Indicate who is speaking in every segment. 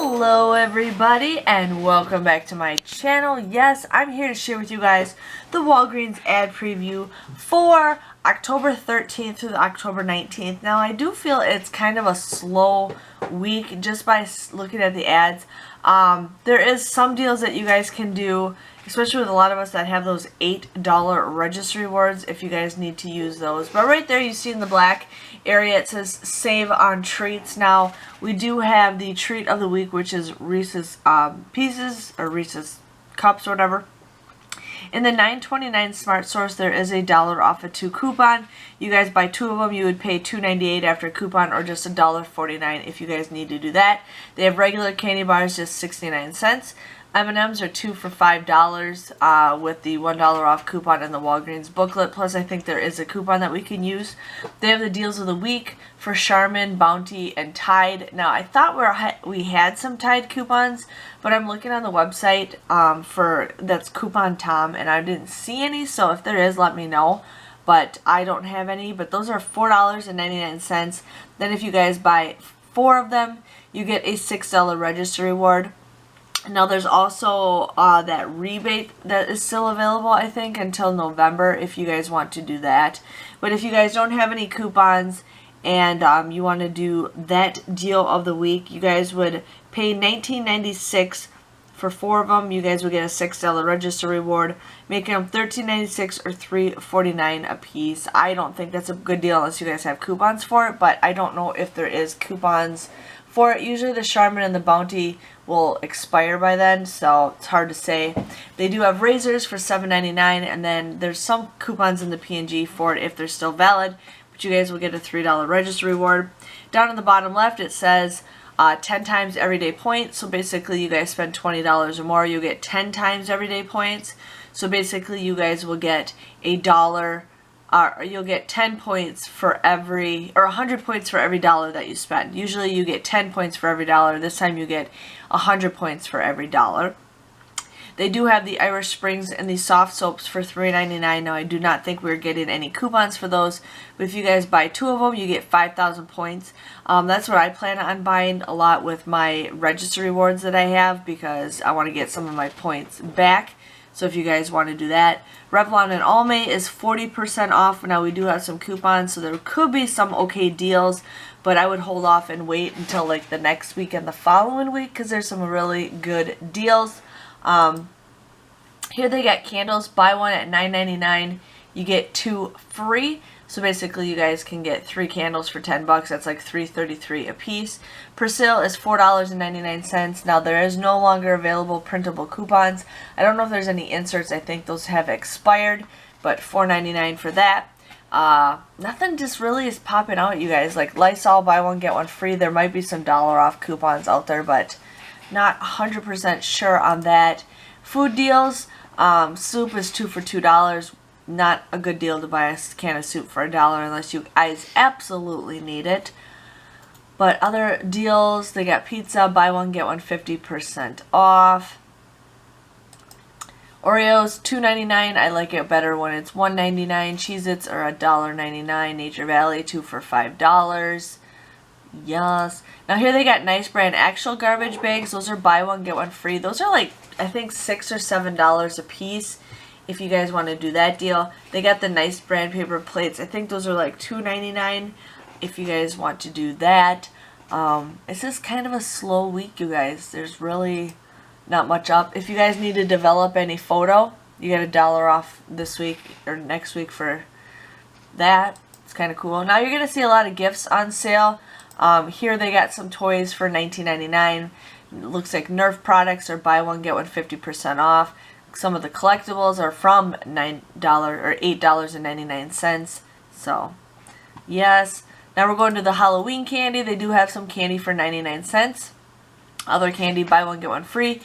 Speaker 1: Hello everybody and welcome back to my channel. Yes, I'm here to share with you guys the Walgreens ad preview for October 13th through October 19th. Now I do feel it's kind of a slow week just by looking at the ads. There is some deals that you guys can do, especially with a lot of us that have those $8 registry rewards if you guys need to use those. But right there you see in the black area it says save on treats. Now we do have the treat of the week, which is Reese's Pieces or Reese's Cups or whatever. In the $9.29 Smart Source, there is a $1 off a 2 coupon. You guys buy 2 of them, you would pay $2.98 after a coupon, or just $1.49 if you guys need to do that. They have regular candy bars, just 69 cents. M&Ms are 2 for $5 with the $1 off coupon in the Walgreens booklet. Plus, I think there is a coupon that we can use. They have the deals of the week for Charmin, Bounty, and Tide. Now, I thought we had some Tide coupons, but I'm looking on the website for that's Coupon Tom, and I didn't see any. So if there is, let me know. But I don't have any. But those are $4.99. Then if you guys buy 4 of them, you get a $6 register reward. Now there's also that rebate that is still available, I think, until November if you guys want to do that. But if you guys don't have any coupons and you want to do that deal of the week, you guys would pay $19.96 for 4 of them. You guys would get a $6 register reward, making them $13.96 or $3.49 a piece. I don't think that's a good deal unless you guys have coupons for it, but I don't know if there is coupons for it. Usually the Charmin and the Bounty will expire by then, so it's hard to say. They do have razors for $7.99, and then there's some coupons in the P&G for it if they're still valid, but you guys will get a $3 register reward. Down in the bottom left it says 10 times everyday points, so basically you guys spend $20 or more, you get 10 times everyday points. So basically you guys will get $1, you'll get 10 points for every, or 100 points for every $1 that you spend. Usually you get 10 points for every $1. This time you get 100 points for every $1. They do have the Irish Springs and the soft soaps for $3.99. Now I do not think we're getting any coupons for those, but if you guys buy 2 of them, you get 5,000 points. That's what I plan on buying a lot with my register rewards that I have, because I want to get some of my points back. So if you guys want to do that. Revlon and Almay is 40% off. Now we do have some coupons, so there could be some okay deals, but I would hold off and wait until like the next week and the following week, because there's some really good deals. Here they got candles. Buy one at $9.99. You get 2 free. So basically you guys can get 3 candles for $10. That's like $3.33 a piece. Persil is $4.99. Now there is no longer available printable coupons. I don't know if there's any inserts. I think those have expired, but $4.99 for that. Nothing just really is popping out, you guys. Like Lysol, buy one get one free. There might be some $1 off coupons out there, but not 100% sure on that. Food deals. Soup is 2 for $2. Not a good deal to buy a can of soup for $1 unless you guys absolutely need it. But other deals, they got pizza, buy one get one 50% off. Oreos $2.99. I like it better when it's $1.99. Cheez-Its are $1.99. Nature Valley 2 for $5. Yes. Now here they got Nice Brand actual garbage bags. Those are buy one get one free. Those are like I think $6 or $7 a piece. If you guys want to do that deal. They got the Nice Brand paper plates. I think those are like $2.99 if you guys want to do that. It's just kind of a slow week, you guys. There's really not much up. If you guys need to develop any photo, you get $1 off this week or next week for that. It's kind of cool. Now you're going to see a lot of gifts on sale. Here they got some toys for $19.99. It looks like Nerf products are buy one get one 50% off. Some of the collectibles are from $9 or $8.99. So, yes. Now we're going to the Halloween candy. They do have some candy for 99 cents. Other candy, buy one get one free,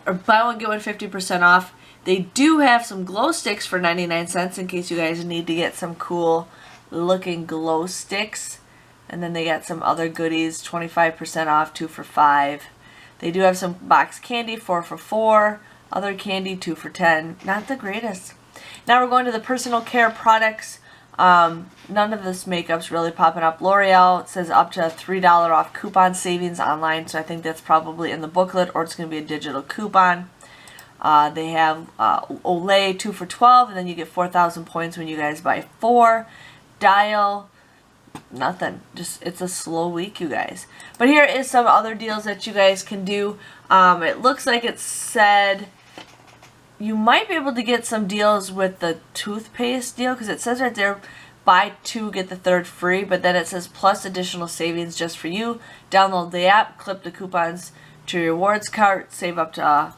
Speaker 1: or buy one get one 50% off. They do have some glow sticks for 99 cents in case you guys need to get some cool looking glow sticks. And then they got some other goodies, 25% off, 2 for $5. They do have some box candy, 4 for $4. Other candy, 2 for $10. Not the greatest. Now we're going to the personal care products. None of this makeup's really popping up. L'Oreal, it says up to $3 off coupon savings online, so I think that's probably in the booklet, or it's going to be a digital coupon. They have Olay 2 for $12, and then you get 4,000 points when you guys buy 4. Dial, nothing. Just, it's a slow week, you guys. But here is some other deals that you guys can do. It looks like it said you might be able to get some deals with the toothpaste deal, because it says right there, buy 2, get the 3rd free, but then it says plus additional savings just for you. Download the app, clip the coupons to your rewards cart, save up to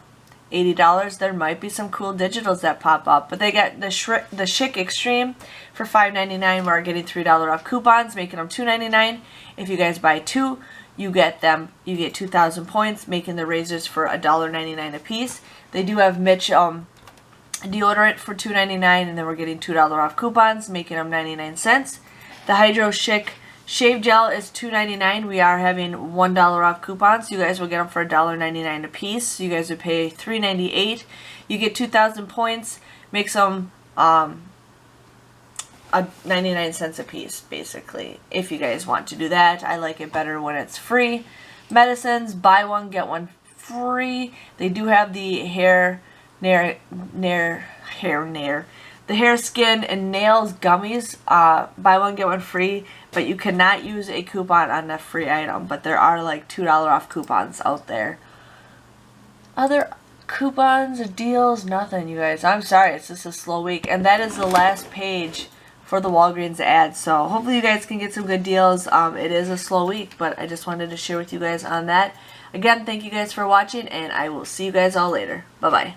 Speaker 1: $80. There might be some cool digitals that pop up, but they got the Chic Extreme for $5.99. We're getting $3 off coupons, making them $2.99. If you guys buy 2, you get 2,000 points, making the razors for $1.99 a piece. They do have Mitch deodorant for $2.99, and then we're getting $2 off coupons, making them 99 cents. The Hydro Chic Shave Gel is $2.99. We are having $1 off coupons. You guys will get them for $1.99 a piece. So you guys would pay $3.98. You get 2,000 points, makes them 99 cents a piece, basically, if you guys want to do that. I like it better when it's free. Medicines, buy one, get one free. They do have the hair, the hair, skin, and nails gummies. Buy one, get one free, but you cannot use a coupon on the free item. But there are like $2 off coupons out there. Other coupons or deals, nothing, you guys. I'm sorry, it's just a slow week. And that is the last page for the Walgreens ad. So hopefully you guys can get some good deals. It is a slow week, but I just wanted to share with you guys on that. Again, thank you guys for watching, and I will see you guys all later. Bye-bye.